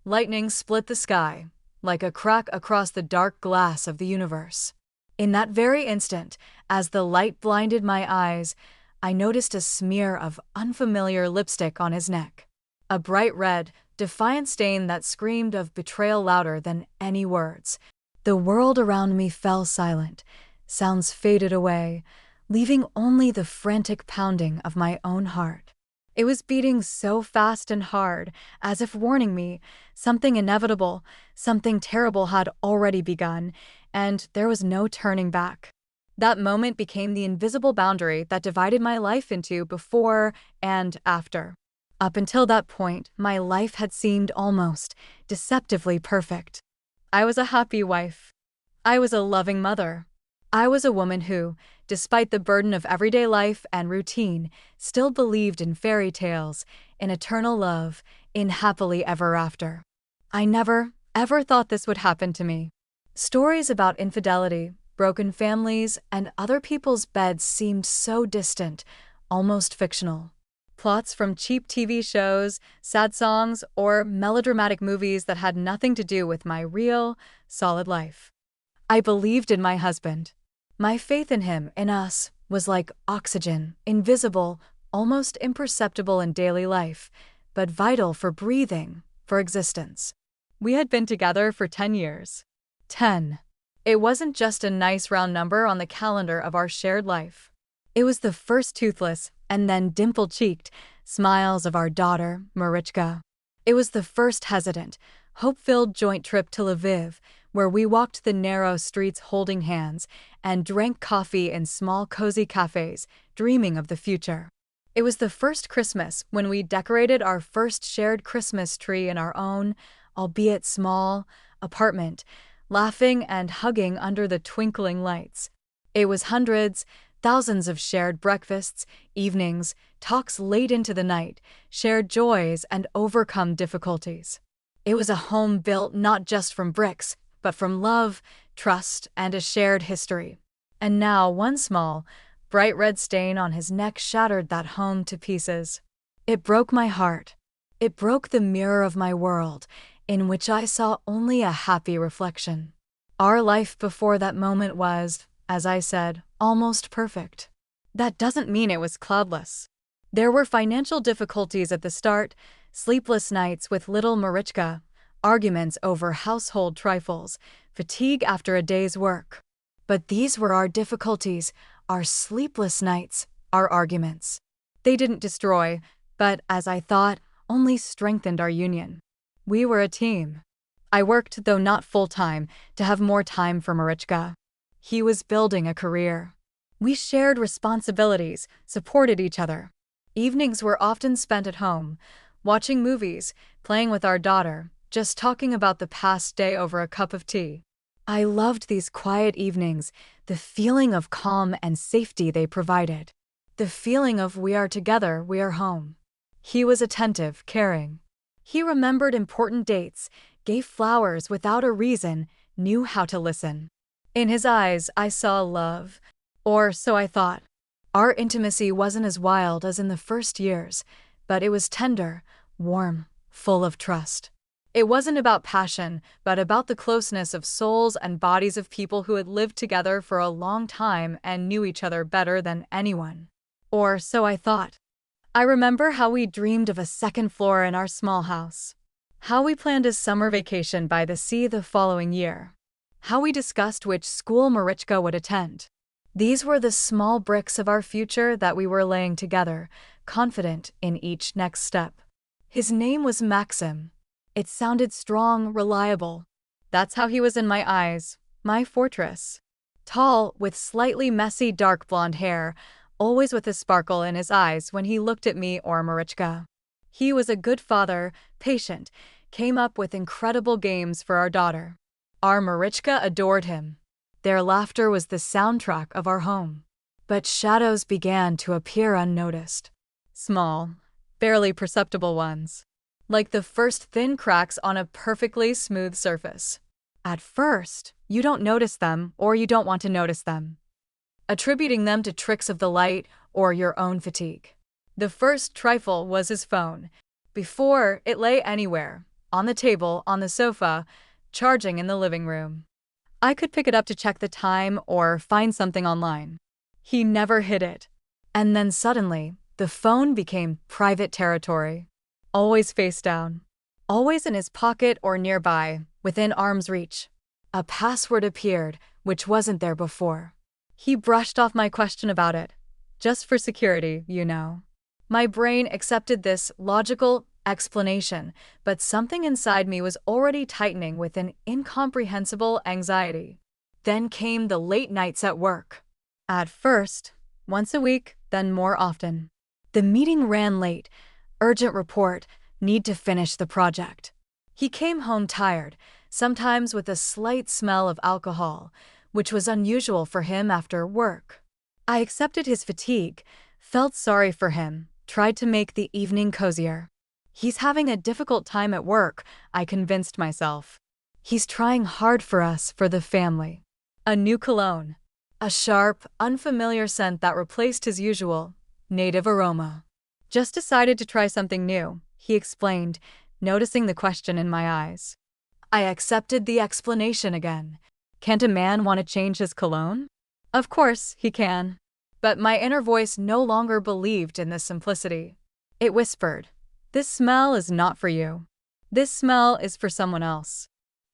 Lightning split the sky, like a crack across the dark glass of the universe. In that very instant, as the light blinded my eyes, I noticed a smear of unfamiliar lipstick on his neck. A bright red, defiant stain that screamed of betrayal louder than any words. The world around me fell silent, sounds faded away, leaving only the frantic pounding of my own heart. It was beating so fast and hard, as if warning me something inevitable, something terrible had already begun, and there was no turning back. That moment became the invisible boundary that divided my life into before and after. Up until that point, my life had seemed almost deceptively perfect. I was a happy wife. I was a loving mother. I was a woman who, despite the burden of everyday life and routine, still believed in fairy tales, in eternal love, in happily ever after. I never, ever thought this would happen to me. Stories about infidelity, broken families, and other people's beds seemed so distant, almost fictional. Plots from cheap TV shows, sad songs, or melodramatic movies that had nothing to do with my real, solid life. I believed in my husband. My faith in him, in us, was like oxygen, invisible, almost imperceptible in daily life, but vital for breathing, for existence. We had been together for 10 years. 10. It wasn't just a nice round number on the calendar of our shared life. It was the first toothless, and then dimple-cheeked, smiles of our daughter, Marichka. It was the first hesitant, hope-filled joint trip to Lviv, where we walked the narrow streets holding hands and drank coffee in small cozy cafes, dreaming of the future. It was the first Christmas when we decorated our first shared Christmas tree in our own, albeit small, apartment, laughing and hugging under the twinkling lights. It was hundreds, thousands of shared breakfasts, evenings, talks late into the night, shared joys and overcome difficulties. It was a home built not just from bricks, but from love, trust, and a shared history. And now one small, bright red stain on his neck shattered that home to pieces. It broke my heart. It broke the mirror of my world, in which I saw only a happy reflection. Our life before that moment was, as I said, almost perfect. That doesn't mean it was cloudless. There were financial difficulties at the start, sleepless nights with little Marichka, arguments over household trifles, fatigue after a day's work. But these were our difficulties, our sleepless nights, our arguments. They didn't destroy, but, as I thought, only strengthened our union. We were a team. I worked, though not full-time, to have more time for Marichka. He was building a career. We shared responsibilities, supported each other. Evenings were often spent at home, watching movies, playing with our daughter, just talking about the past day over a cup of tea. I loved these quiet evenings, the feeling of calm and safety they provided. The feeling of we are together, we are home. He was attentive, caring. He remembered important dates, gave flowers without a reason, knew how to listen. In his eyes, I saw love. Or so I thought. Our intimacy wasn't as wild as in the first years, but it was tender, warm, full of trust. It wasn't about passion, but about the closeness of souls and bodies of people who had lived together for a long time and knew each other better than anyone. Or so I thought. I remember how we dreamed of a second floor in our small house. How we planned a summer vacation by the sea the following year. How we discussed which school Marichka would attend. These were the small bricks of our future that we were laying together, confident in each next step. His name was Maxim. It sounded strong, reliable. That's how he was in my eyes, my fortress. Tall, with slightly messy dark blonde hair, always with a sparkle in his eyes when he looked at me or Marichka. He was a good father, patient, came up with incredible games for our daughter. Our Marichka adored him. Their laughter was the soundtrack of our home. But shadows began to appear unnoticed. Small, barely perceptible ones. Like the first thin cracks on a perfectly smooth surface. At first, you don't notice them or you don't want to notice them, attributing them to tricks of the light or your own fatigue. The first trifle was his phone. Before, it lay anywhere, on the table, on the sofa, charging in the living room. I could pick it up to check the time or find something online. He never hid it. And then suddenly, the phone became private territory. Always face down. Always in his pocket or nearby, within arm's reach. A password appeared, which wasn't there before. He brushed off my question about it. Just for security, you know. My brain accepted this logical explanation, but something inside me was already tightening with an incomprehensible anxiety. Then came the late nights at work. At first, once a week, then more often. The meeting ran late. Urgent report, need to finish the project. He came home tired, sometimes with a slight smell of alcohol, which was unusual for him after work. I accepted his fatigue, felt sorry for him, tried to make the evening cozier. He's having a difficult time at work, I convinced myself. He's trying hard for us, for the family. A new cologne. A sharp, unfamiliar scent that replaced his usual, native aroma. Just decided to try something new, he explained, noticing the question in my eyes. I accepted the explanation again. Can't a man want to change his cologne? Of course, he can. But my inner voice no longer believed in this simplicity. It whispered, "This smell is not for you. This smell is for someone else."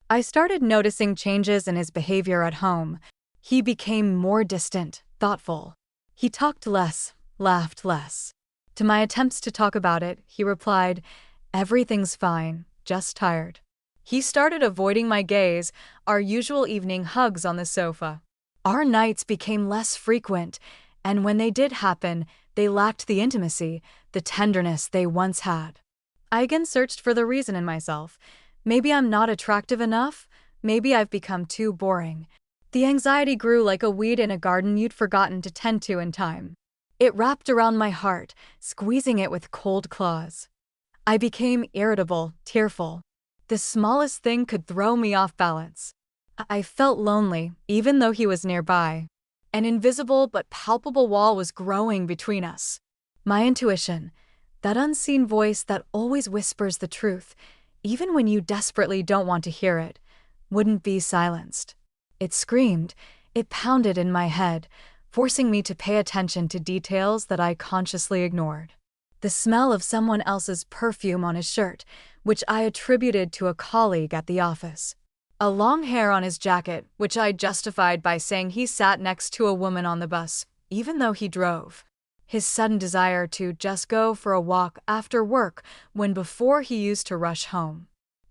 I started noticing changes in his behavior at home. He became more distant, thoughtful. He talked less, laughed less. To my attempts to talk about it, he replied, "Everything's fine, just tired." He started avoiding my gaze, our usual evening hugs on the sofa. Our nights became less frequent, and when they did happen, they lacked the intimacy, the tenderness they once had. I again searched for the reason in myself. Maybe I'm not attractive enough. Maybe I've become too boring. The anxiety grew like a weed in a garden you'd forgotten to tend to in time. It wrapped around my heart, squeezing it with cold claws. I became irritable, tearful. The smallest thing could throw me off balance. I felt lonely, even though he was nearby. An invisible but palpable wall was growing between us. My intuition, that unseen voice that always whispers the truth, even when you desperately don't want to hear it, wouldn't be silenced. It screamed, it pounded in my head, forcing me to pay attention to details that I consciously ignored. The smell of someone else's perfume on his shirt, which I attributed to a colleague at the office. A long hair on his jacket, which I justified by saying he sat next to a woman on the bus, even though he drove. His sudden desire to just go for a walk after work when before he used to rush home.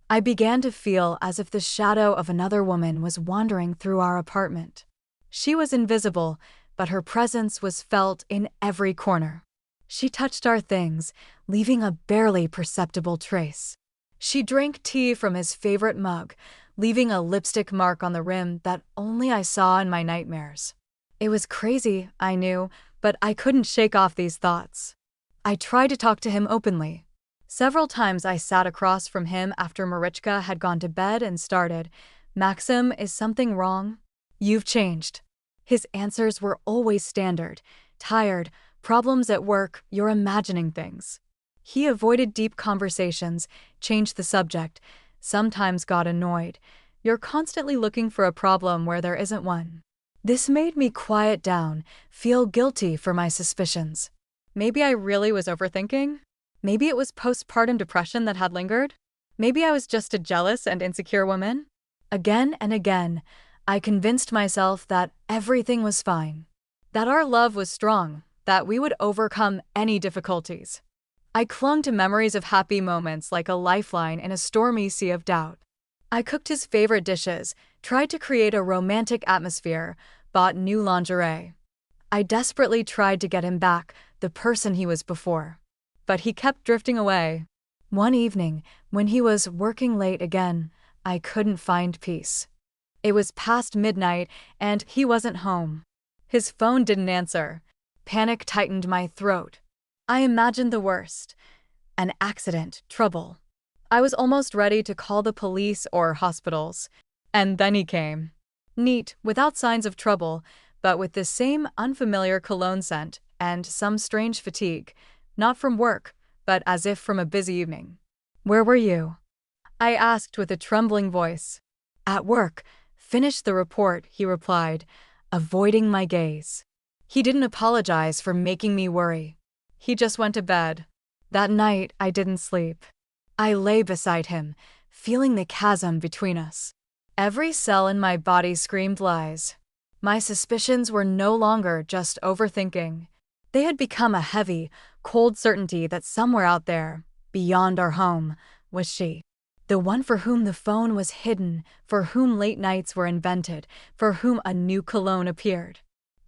I began to feel as if the shadow of another woman was wandering through our apartment. She was invisible, but her presence was felt in every corner. She touched our things, leaving a barely perceptible trace. She drank tea from his favorite mug, leaving a lipstick mark on the rim that only I saw in my nightmares. It was crazy, I knew, but I couldn't shake off these thoughts. I tried to talk to him openly. Several times I sat across from him after Marichka had gone to bed and started, "Maxim, is something wrong? You've changed." His answers were always standard. "Tired, problems at work, you're imagining things." He avoided deep conversations, changed the subject, sometimes got annoyed. "You're constantly looking for a problem where there isn't one." This made me quiet down, feel guilty for my suspicions. Maybe I really was overthinking? Maybe it was postpartum depression that had lingered? Maybe I was just a jealous and insecure woman? Again and again, I convinced myself that everything was fine, that our love was strong, that we would overcome any difficulties. I clung to memories of happy moments like a lifeline in a stormy sea of doubt. I cooked his favorite dishes, tried to create a romantic atmosphere, bought new lingerie. I desperately tried to get him back, the person he was before. But he kept drifting away. One evening, when he was working late again, I couldn't find peace. It was past midnight, and he wasn't home. His phone didn't answer. Panic tightened my throat. I imagined the worst. An accident, trouble. I was almost ready to call the police or hospitals. And then he came. Neat, without signs of trouble, but with the same unfamiliar cologne scent and some strange fatigue. Not from work, but as if from a busy evening. "Where were you?" I asked with a trembling voice. At work. Finished the report, he replied, avoiding my gaze. He didn't apologize for making me worry. He just went to bed. That night, I didn't sleep. I lay beside him, feeling the chasm between us. Every cell in my body screamed lies. My suspicions were no longer just overthinking. They had become a heavy, cold certainty that somewhere out there, beyond our home, was she. The one for whom the phone was hidden, for whom late nights were invented, for whom a new cologne appeared.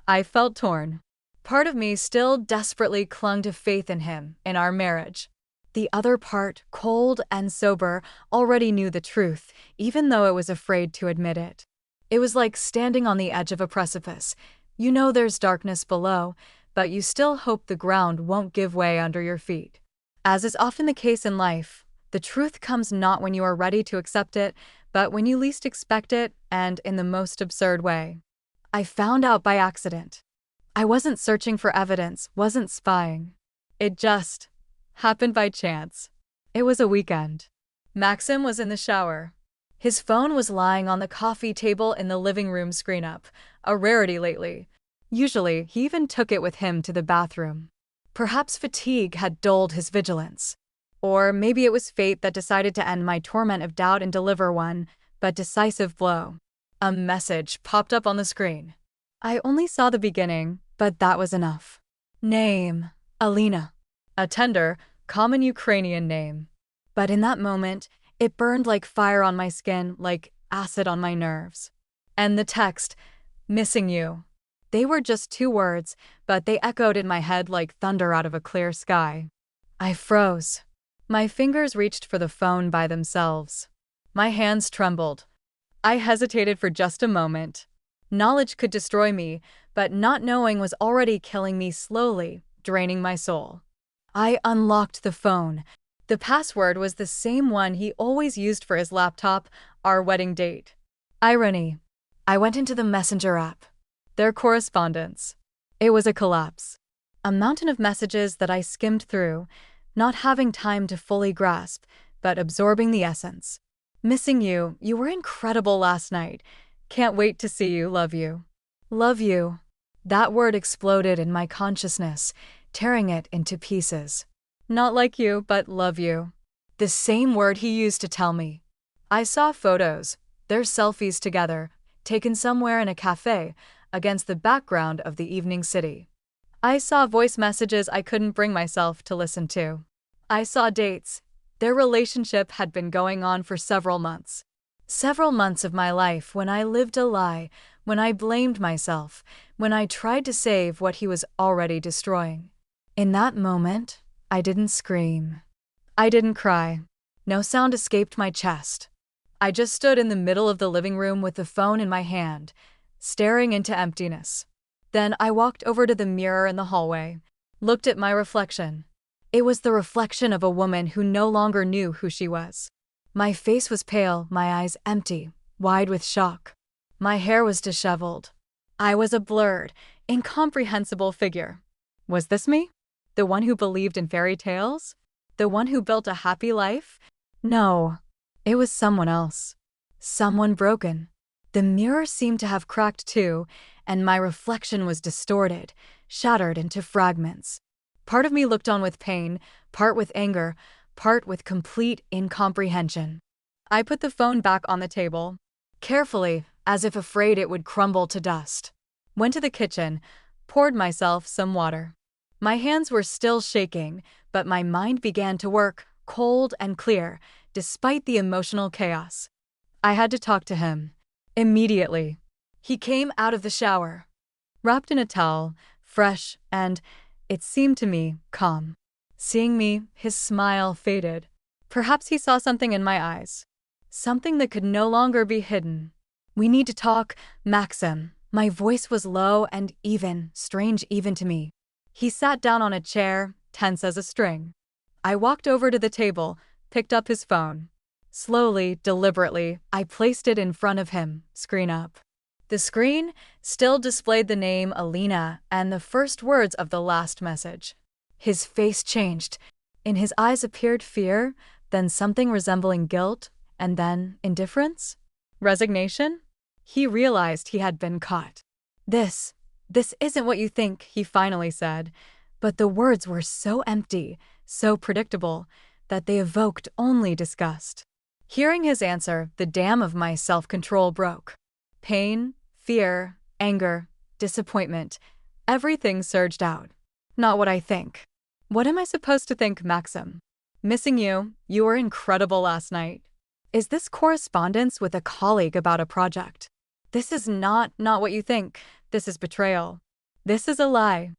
I felt torn. Part of me still desperately clung to faith in him, in our marriage. The other part, cold and sober, already knew the truth, even though it was afraid to admit it. It was like standing on the edge of a precipice. You know there's darkness below, but you still hope the ground won't give way under your feet. As is often the case in life, the truth comes not when you are ready to accept it, but when you least expect it, and in the most absurd way. I found out by accident. I wasn't searching for evidence, wasn't spying. It just happened by chance. It was a weekend. Maxim was in the shower. His phone was lying on the coffee table in the living room screen up, a rarity lately. Usually, he even took it with him to the bathroom. Perhaps fatigue had dulled his vigilance. Or maybe it was fate that decided to end my torment of doubt and deliver one, but decisive blow. A message popped up on the screen. I only saw the beginning, but that was enough. Name: Alina. A tender, common Ukrainian name. But in that moment, it burned like fire on my skin, like acid on my nerves. And the text, missing you. They were just 2 words, but they echoed in my head like thunder out of a clear sky. I froze. My fingers reached for the phone by themselves. My hands trembled. I hesitated for just a moment. Knowledge could destroy me, but not knowing was already killing me slowly, draining my soul. I unlocked the phone. The password was the same one he always used for his laptop, our wedding date. Irony. I went into the Messenger app. Their correspondence. It was a collapse. A mountain of messages that I skimmed through, not having time to fully grasp, but absorbing the essence. Missing you, you were incredible last night. Can't wait to see you, love you. Love you. That word exploded in my consciousness, tearing it into pieces. Not like you, but love you. The same word he used to tell me. I saw photos, their selfies together, taken somewhere in a cafe, against the background of the evening city. I saw voice messages I couldn't bring myself to listen to. I saw dates. Their relationship had been going on for several months. Several months of my life when I lived a lie, when I blamed myself, when I tried to save what he was already destroying. In that moment, I didn't scream. I didn't cry. No sound escaped my chest. I just stood in the middle of the living room with the phone in my hand, staring into emptiness. Then I walked over to the mirror in the hallway, looked at my reflection. It was the reflection of a woman who no longer knew who she was. My face was pale, my eyes empty, wide with shock. My hair was disheveled. I was a blurred, incomprehensible figure. Was this me? The one who believed in fairy tales? The one who built a happy life? No, it was someone else. Someone broken. The mirror seemed to have cracked too, and my reflection was distorted, shattered into fragments. Part of me looked on with pain, part with anger, part with complete incomprehension. I put the phone back on the table, carefully, as if afraid it would crumble to dust. Went to the kitchen, poured myself some water. My hands were still shaking, but my mind began to work, cold and clear, despite the emotional chaos. I had to talk to him. Immediately. He came out of the shower, wrapped in a towel, fresh and, it seemed to me, calm. Seeing me, his smile faded. Perhaps he saw something in my eyes. Something that could no longer be hidden. We need to talk, Maxim. My voice was low and even, strange even to me. He sat down on a chair, tense as a string. I walked over to the table, picked up his phone. Slowly, deliberately, I placed it in front of him, screen up. The screen still displayed the name Alina and the first words of the last message. His face changed. In his eyes appeared fear, then something resembling guilt, And then, indifference? Resignation? He realized he had been caught. This isn't what you think, he finally said. But the words were so empty, so predictable, that they evoked only disgust. Hearing his answer, the dam of my self-control broke. Pain, fear, anger, disappointment, everything surged out. Not what I think. What am I supposed to think, Maxim? Missing you, you were incredible last night. Is this correspondence with a colleague about a project? This is not what you think. This is betrayal. This is a lie.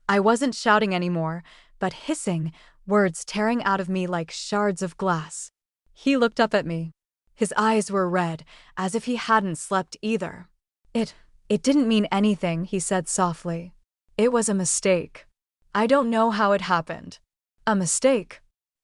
I wasn't shouting anymore, but hissing, words tearing out of me like shards of glass. He looked up at me. His eyes were red, as if he hadn't slept either. It didn't mean anything, he said softly. It was a mistake. I don't know how it happened. A mistake?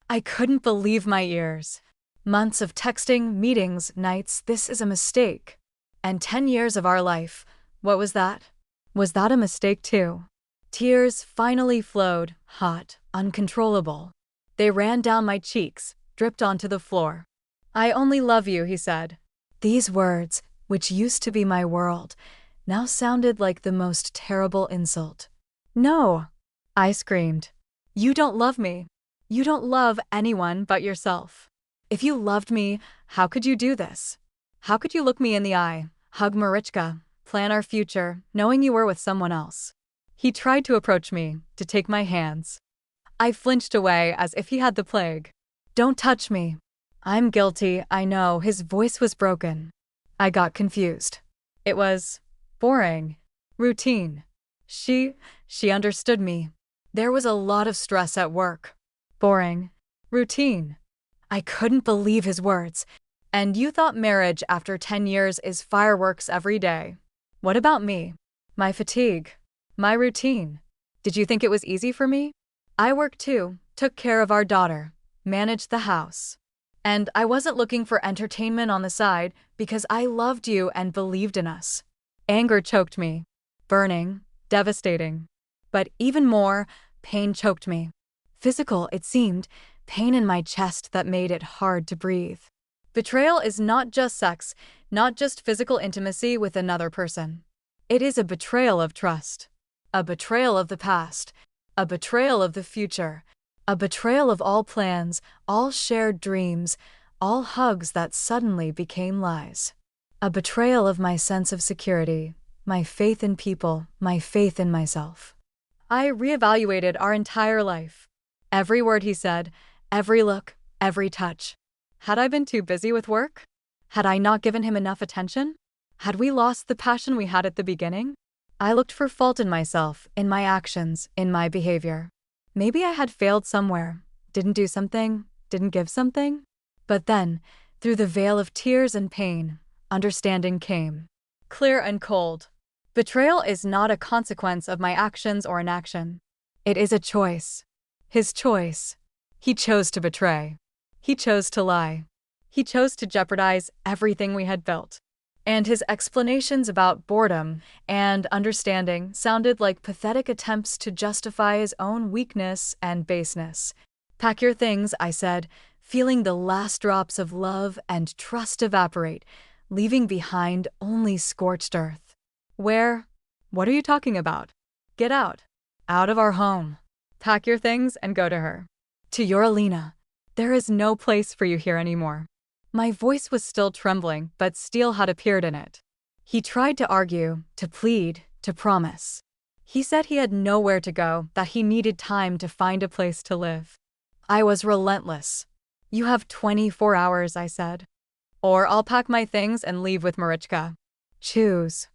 I couldn't believe my ears. Months of texting, meetings, nights, this is a mistake. And 10 years of our life, what was that? Was that a mistake too? Tears finally flowed, hot, uncontrollable. They ran down my cheeks, dripped onto the floor. I only love you, he said. These words, which used to be my world, now sounded like the most terrible insult. No, I screamed. You don't love me. You don't love anyone but yourself. If you loved me, how could you do this? How could you look me in the eye, hug Marichka, plan our future, knowing you were with someone else? He tried to approach me, to take my hands. I flinched away as if he had the plague. Don't touch me. I'm guilty, I know. His voice was broken. I got confused. It was boring. Routine. She understood me. There was a lot of stress at work. Boring. Routine. I couldn't believe his words. And you thought marriage after 10 years is fireworks every day. What about me? My fatigue. My routine. Did you think it was easy for me? I worked too, took care of our daughter, managed the house. And I wasn't looking for entertainment on the side because I loved you and believed in us. Anger choked me. Burning. Devastating. But even more, pain choked me. Physical, it seemed, pain in my chest that made it hard to breathe. Betrayal is not just sex, not just physical intimacy with another person. It is a betrayal of trust. A betrayal of the past. A betrayal of the future. A betrayal of all plans, all shared dreams, all hugs that suddenly became lies. A betrayal of my sense of security, my faith in people, my faith in myself. I reevaluated our entire life. Every word he said, every look, every touch. Had I been too busy with work? Had I not given him enough attention? Had we lost the passion we had at the beginning? I looked for fault in myself, in my actions, in my behavior. Maybe I had failed somewhere, didn't do something, didn't give something. But then, through the veil of tears and pain, understanding came. Clear and cold. Betrayal is not a consequence of my actions or inaction. It is a choice. His choice. He chose to betray. He chose to lie. He chose to jeopardize everything we had built. And his explanations about boredom and understanding sounded like pathetic attempts to justify his own weakness and baseness. Pack your things, I said, feeling the last drops of love and trust evaporate, leaving behind only scorched earth. Where? What are you talking about? Get out. Out of our home. Pack your things and go to her. To your Alina. There is no place for you here anymore. My voice was still trembling, but steel had appeared in it. He tried to argue, to plead, to promise. He said he had nowhere to go, that he needed time to find a place to live. I was relentless. You have 24 hours, I said. Or I'll pack my things and leave with Marichka. Choose.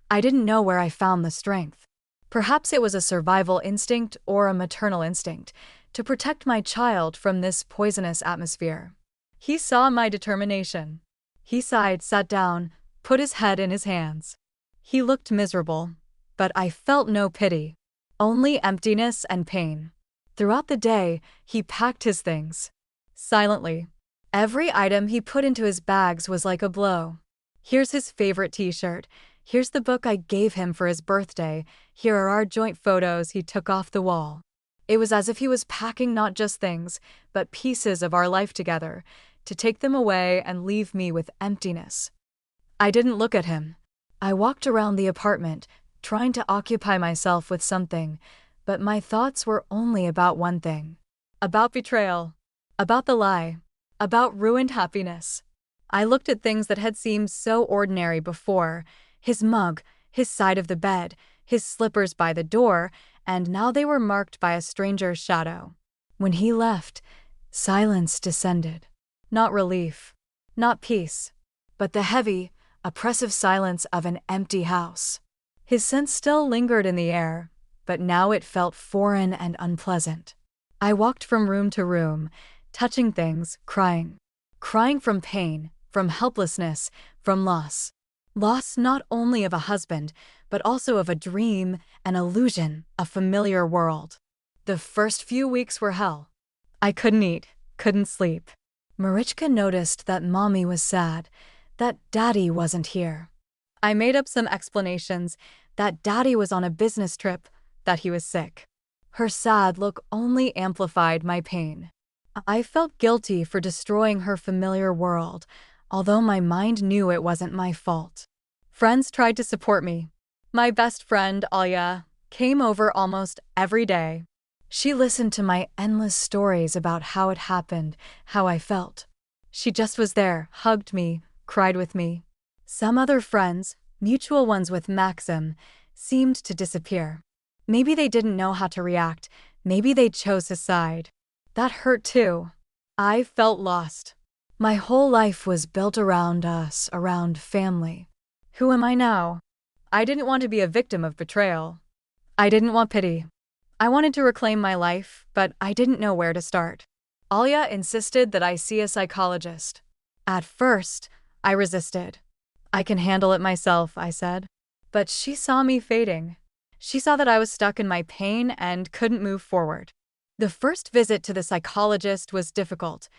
I didn't know where I found the strength. Perhaps it was a survival instinct or a maternal instinct, to protect my child from this poisonous atmosphere. He saw my determination. He sighed, sat down, put his head in his hands. He looked miserable, but I felt no pity, only emptiness and pain. Throughout the day, he packed his things. Silently. Every item he put into his bags was like a blow. Here's his favorite t-shirt. Here's the book I gave him for his birthday. Here are our joint photos he took off the wall. It was as if he was packing not just things, but pieces of our life together, to take them away and leave me with emptiness. I didn't look at him. I walked around the apartment, trying to occupy myself with something, but my thoughts were only about one thing. About betrayal. About the lie. About ruined happiness. I looked at things that had seemed so ordinary before: his mug, his side of the bed, his slippers by the door, and now they were marked by a stranger's shadow. When he left, silence descended. Not relief, not peace, but the heavy, oppressive silence of an empty house. His scent still lingered in the air, but now it felt foreign and unpleasant. I walked from room to room, touching things, crying. Crying from pain, from helplessness, from loss. Loss not only of a husband, but also of a dream, an illusion, a familiar world. The first few weeks were hell. I couldn't eat, couldn't sleep. Marichka noticed that Mommy was sad, that Daddy wasn't here. I made up some explanations, that Daddy was on a business trip, that he was sick. Her sad look only amplified my pain. I felt guilty for destroying her familiar world, although my mind knew it wasn't my fault. Friends tried to support me. My best friend, Alya, came over almost every day. She listened to my endless stories about how it happened, how I felt. She just was there, hugged me, cried with me. Some other friends, mutual ones with Maxim, seemed to disappear. Maybe they didn't know how to react, maybe they chose his side. That hurt too. I felt lost. My whole life was built around us, around family. Who am I now? I didn't want to be a victim of betrayal. I didn't want pity. I wanted to reclaim my life, but I didn't know where to start. Alya insisted that I see a psychologist. At first, I resisted. I can handle it myself, I said. But she saw me fading. She saw that I was stuck in my pain and couldn't move forward. The first visit to the psychologist was difficult.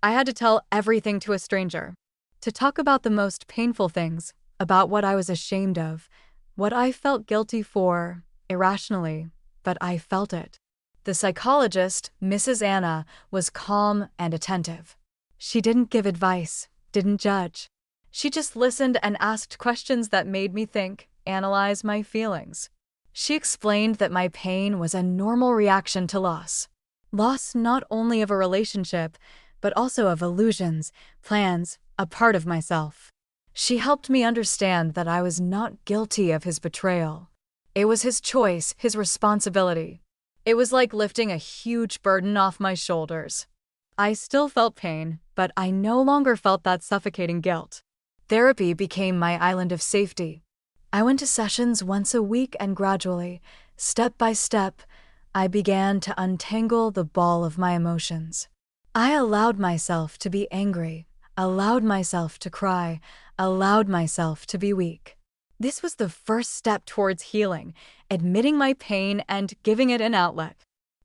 I had to tell everything to a stranger. To talk about the most painful things, about what I was ashamed of, what I felt guilty for, irrationally, but I felt it. The psychologist, Mrs. Anna, was calm and attentive. She didn't give advice, didn't judge. She just listened and asked questions that made me think, analyze my feelings. She explained that my pain was a normal reaction to loss. Loss not only of a relationship, but also of illusions, plans, a part of myself. She helped me understand that I was not guilty of his betrayal. It was his choice, his responsibility. It was like lifting a huge burden off my shoulders. I still felt pain, but I no longer felt that suffocating guilt. Therapy became my island of safety. I went to sessions once a week and gradually, step by step, I began to untangle the ball of my emotions. I allowed myself to be angry, allowed myself to cry, allowed myself to be weak. This was the first step towards healing, admitting my pain and giving it an outlet.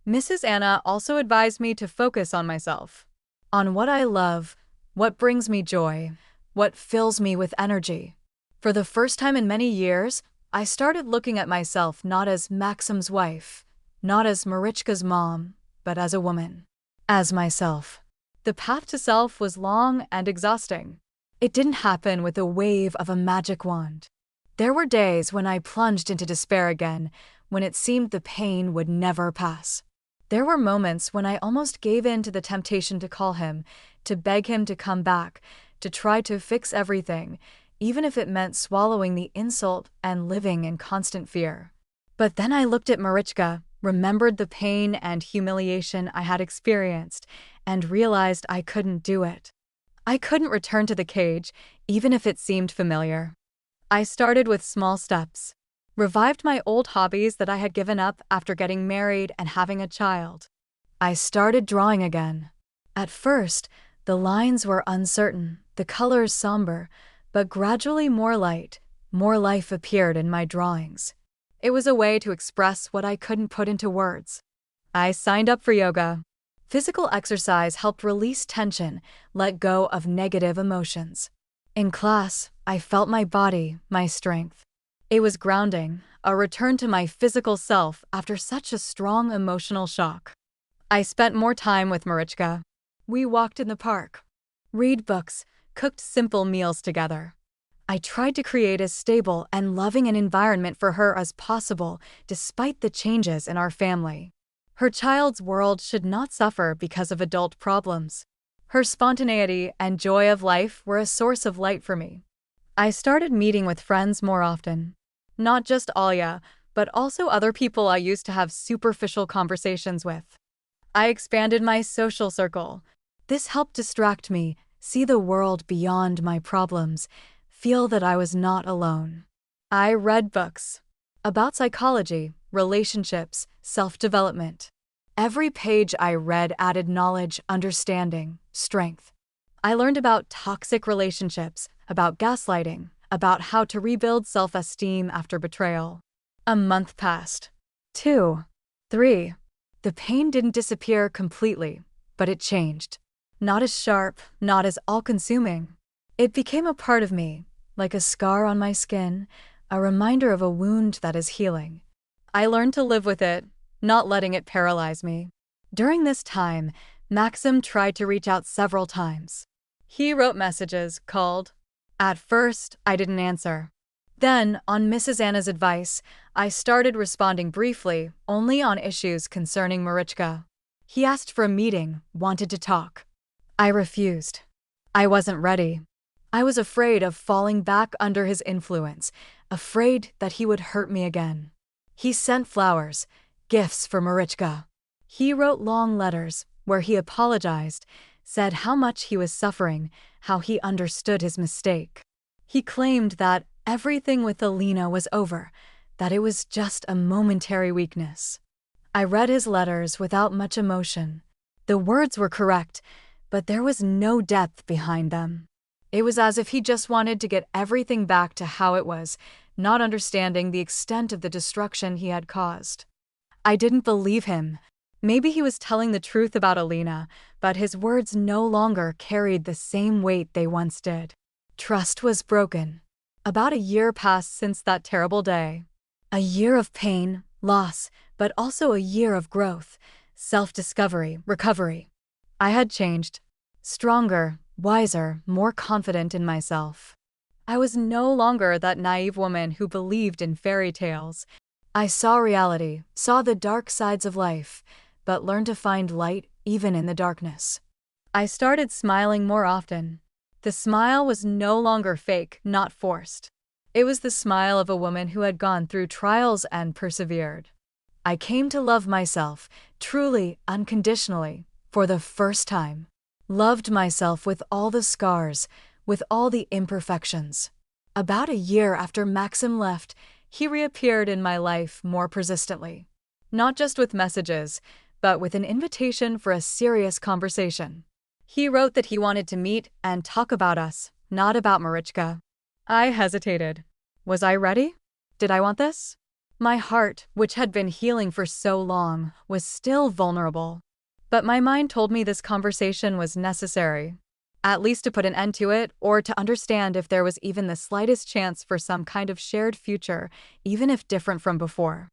Mrs. Anna also advised me to focus on myself, on what I love, what brings me joy, what fills me with energy. For the first time in many years, I started looking at myself not as Maxim's wife, not as Marichka's mom, but as a woman. As myself. The path to self was long and exhausting. It didn't happen with a wave of a magic wand. There were days when I plunged into despair again, when it seemed the pain would never pass. There were moments when I almost gave in to the temptation to call him, to beg him to come back, to try to fix everything, even if it meant swallowing the insult and living in constant fear. But then I looked at Marichka, remembered the pain and humiliation I had experienced, and realized I couldn't do it. I couldn't return to the cage, even if it seemed familiar. I started with small steps, revived my old hobbies that I had given up after getting married and having a child. I started drawing again. At first, the lines were uncertain, the colors somber, but gradually more light, more life appeared in my drawings. It was a way to express what I couldn't put into words. I signed up for yoga. Physical exercise helped release tension, let go of negative emotions. In class, I felt my body, my strength. It was grounding, a return to my physical self after such a strong emotional shock. I spent more time with Marichka. We walked in the park. read books, cooked simple meals together. I tried to create as stable and loving an environment for her as possible, despite the changes in our family. Her child's world should not suffer because of adult problems. Her spontaneity and joy of life were a source of light for me. I started meeting with friends more often. Not just Alia, but also other people I used to have superficial conversations with. I expanded my social circle. This helped distract me, see the world beyond my problems, feel that I was not alone. I read books about psychology, relationships, self-development. Every page I read added knowledge, understanding, strength. I learned about toxic relationships, about gaslighting, about how to rebuild self-esteem after betrayal. A month passed. 2, 3. The pain didn't disappear completely, but it changed. Not as sharp, not as all-consuming. It became a part of me, like a scar on my skin, a reminder of a wound that is healing. I learned to live with it, not letting it paralyze me. During this time, Maxim tried to reach out several times. He wrote messages, called. At first, I didn't answer. Then, on Mrs. Anna's advice, I started responding briefly, only on issues concerning Marichka. He asked for a meeting, wanted to talk. I refused. I wasn't ready. I was afraid of falling back under his influence, afraid that he would hurt me again. He sent flowers, gifts for Marichka. He wrote long letters where he apologized, said how much he was suffering, how he understood his mistake. He claimed that everything with Alina was over, that it was just a momentary weakness. I read his letters without much emotion. The words were correct, but there was no depth behind them. It was as if he just wanted to get everything back to how it was, not understanding the extent of the destruction he had caused. I didn't believe him. Maybe he was telling the truth about Alina, but his words no longer carried the same weight they once did. Trust was broken. About a year passed since that terrible day. A year of pain, loss, but also a year of growth, self-discovery, recovery. I had changed. Stronger, wiser, more confident in myself. I was no longer that naive woman who believed in fairy tales. I saw reality, saw the dark sides of life, but learned to find light even in the darkness. I started smiling more often. The smile was no longer fake, not forced. It was the smile of a woman who had gone through trials and persevered. I came to love myself, truly, unconditionally, for the first time. Loved myself with all the scars, with all the imperfections. About a year after Maxim left, he reappeared in my life more persistently. Not just with messages, but with an invitation for a serious conversation. He wrote that he wanted to meet and talk about us, not about Marichka. I hesitated. Was I ready? Did I want this? My heart, which had been healing for so long, was still vulnerable. But my mind told me this conversation was necessary, at least to put an end to it or to understand if there was even the slightest chance for some kind of shared future, even if different from before.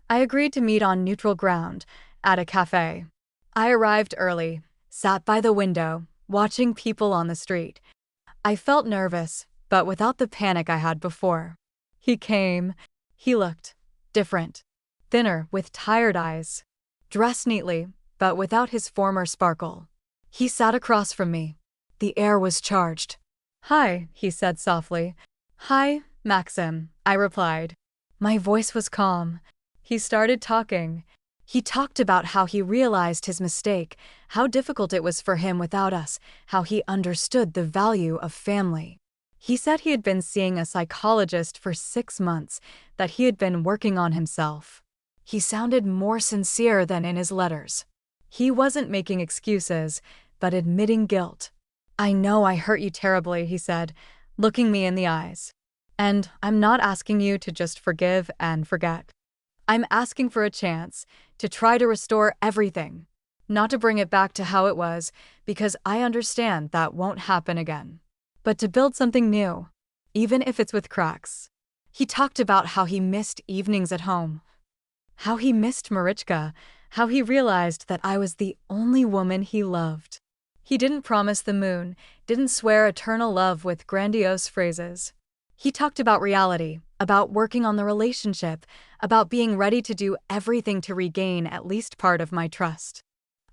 I agreed to meet on neutral ground, at a cafe. I arrived early, sat by the window, watching people on the street. I felt nervous, but without the panic I had before. He came. He looked different, thinner, with tired eyes, dressed neatly, but without his former sparkle. He sat across from me. The air was charged. "Hi," he said softly. "Hi, Maxim," I replied. My voice was calm. He started talking. He talked about how he realized his mistake, how difficult it was for him without us, how he understood the value of family. He said he had been seeing a psychologist for 6 months, that he had been working on himself. He sounded more sincere than in his letters. He wasn't making excuses, but admitting guilt. "I know I hurt you terribly," he said, looking me in the eyes. "And I'm not asking you to just forgive and forget. I'm asking for a chance to try to restore everything, not to bring it back to how it was, because I understand that won't happen again, but to build something new, even if it's with cracks." He talked about how he missed evenings at home, how he missed Marichka, how he realized that I was the only woman he loved. He didn't promise the moon, didn't swear eternal love with grandiose phrases. He talked about reality, about working on the relationship, about being ready to do everything to regain at least part of my trust.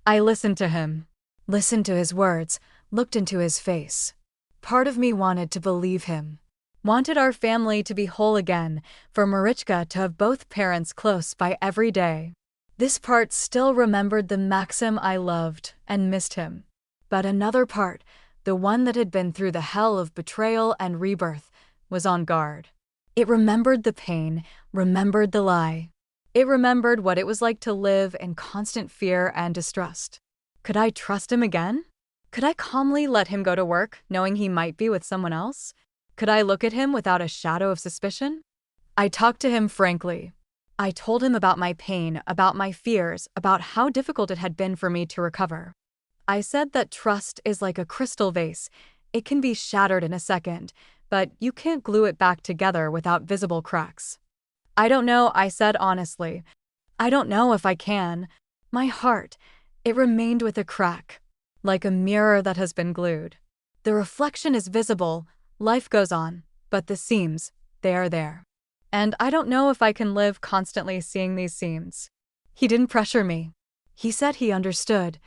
I listened to him, listened to his words, looked into his face. Part of me wanted to believe him, wanted our family to be whole again, for Marichka to have both parents close by every day. This part still remembered the Maxim I loved and missed him. But another part, the one that had been through the hell of betrayal and rebirth, was on guard. It remembered the pain, remembered the lie. It remembered what it was like to live in constant fear and distrust. Could I trust him again? Could I calmly let him go to work, knowing he might be with someone else? Could I look at him without a shadow of suspicion? I talked to him frankly. I told him about my pain, about my fears, about how difficult it had been for me to recover. I said that trust is like a crystal vase. It can be shattered in a second, but you can't glue it back together without visible cracks. I don't know, I said honestly. I don't know if I can. My heart, it remained with a crack, like a mirror that has been glued. The reflection is visible, life goes on, but the seams, they are there. And I don't know if I can live constantly seeing these seams. He didn't pressure me. He said he understood,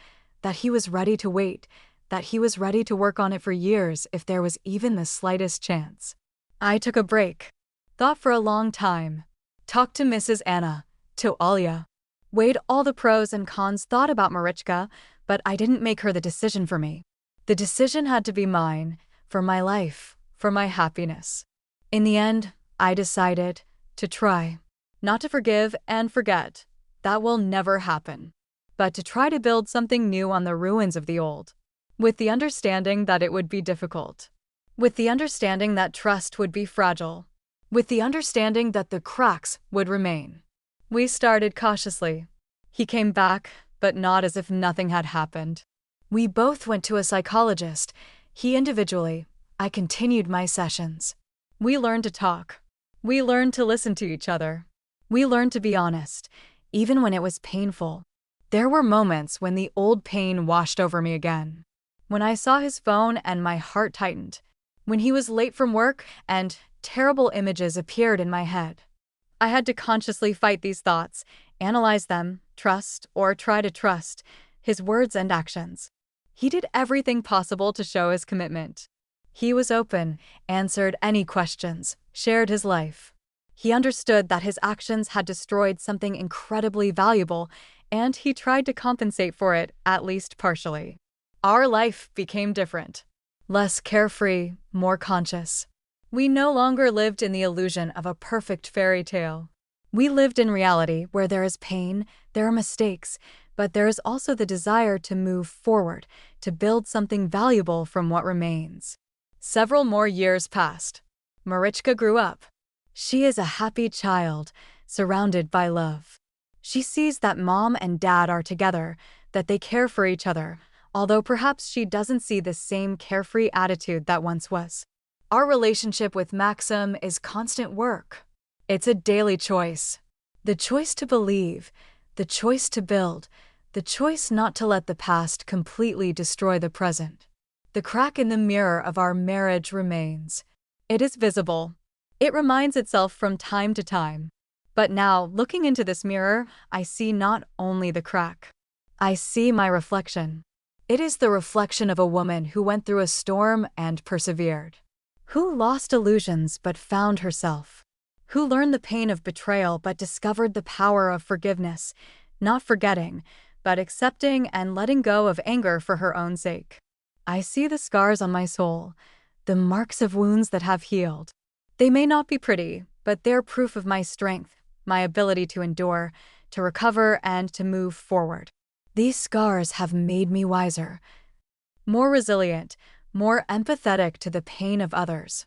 that he was ready to wait, that he was ready to work on it for years if there was even the slightest chance. I took a break, thought for a long time, talked to Mrs. Anna, to Alya, weighed all the pros and cons, thought about Marichka, but I didn't make her the decision for me. The decision had to be mine, for my life, for my happiness. In the end, I decided to try, not to forgive and forget. That will never happen. But to try to build something new on the ruins of the old, with the understanding that it would be difficult, with the understanding that trust would be fragile, with the understanding that the cracks would remain. We started cautiously. He came back, but not as if nothing had happened. We both went to a psychologist, he individually. I continued my sessions. We learned to talk. We learned to listen to each other. We learned to be honest, even when it was painful. There were moments when the old pain washed over me again. When I saw his phone and my heart tightened. When he was late from work and terrible images appeared in my head. I had to consciously fight these thoughts, analyze them, trust or try to trust his words and actions. He did everything possible to show his commitment. He was open, answered any questions, shared his life. He understood that his actions had destroyed something incredibly valuable, and he tried to compensate for it, at least partially. Our life became different. Less carefree, more conscious. We no longer lived in the illusion of a perfect fairy tale. We lived in reality where there is pain, there are mistakes, but there is also the desire to move forward, to build something valuable from what remains. Several more years passed. Marichka grew up. She is a happy child, surrounded by love. She sees that mom and dad are together, that they care for each other, although perhaps she doesn't see the same carefree attitude that once was. Our relationship with Maxim is constant work. It's a daily choice. The choice to believe, the choice to build, the choice not to let the past completely destroy the present. The crack in the mirror of our marriage remains. It is visible. It reminds itself from time to time. But now, looking into this mirror, I see not only the crack. I see my reflection. It is the reflection of a woman who went through a storm and persevered. Who lost illusions but found herself. Who learned the pain of betrayal but discovered the power of forgiveness, not forgetting, but accepting and letting go of anger for her own sake. I see the scars on my soul, the marks of wounds that have healed. They may not be pretty, but they're proof of my strength, my ability to endure, to recover, and to move forward. These scars have made me wiser, more resilient, more empathetic to the pain of others.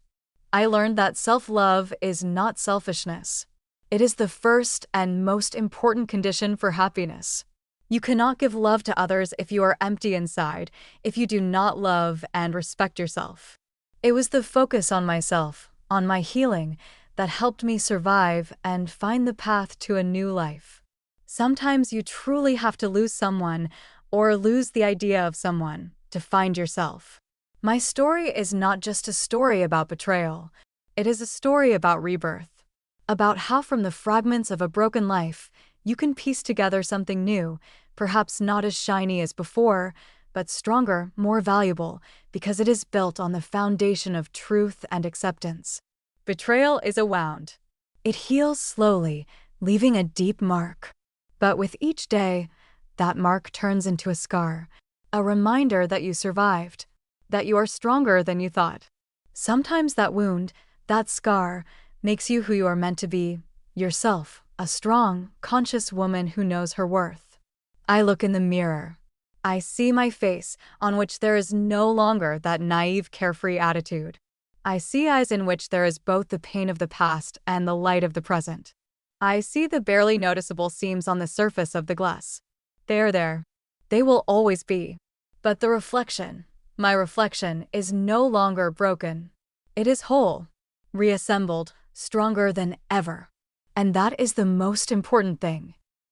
I learned that self-love is not selfishness. It is the first and most important condition for happiness. You cannot give love to others if you are empty inside, if you do not love and respect yourself. It was the focus on myself, on my healing, that helped me survive and find the path to a new life. Sometimes you truly have to lose someone or lose the idea of someone to find yourself. My story is not just a story about betrayal. It is a story about rebirth. About how from the fragments of a broken life, you can piece together something new, perhaps not as shiny as before, but stronger, more valuable, because it is built on the foundation of truth and acceptance. Betrayal is a wound. It heals slowly, leaving a deep mark. But with each day, that mark turns into a scar, a reminder that you survived, that you are stronger than you thought. Sometimes that wound, that scar, makes you who you are meant to be, yourself, a strong, conscious woman who knows her worth. I look in the mirror. I see my face, on which there is no longer that naive, carefree attitude. I see eyes in which there is both the pain of the past and the light of the present. I see the barely noticeable seams on the surface of the glass. They are there. They will always be. But the reflection, my reflection, is no longer broken. It is whole, reassembled, stronger than ever. And that is the most important thing.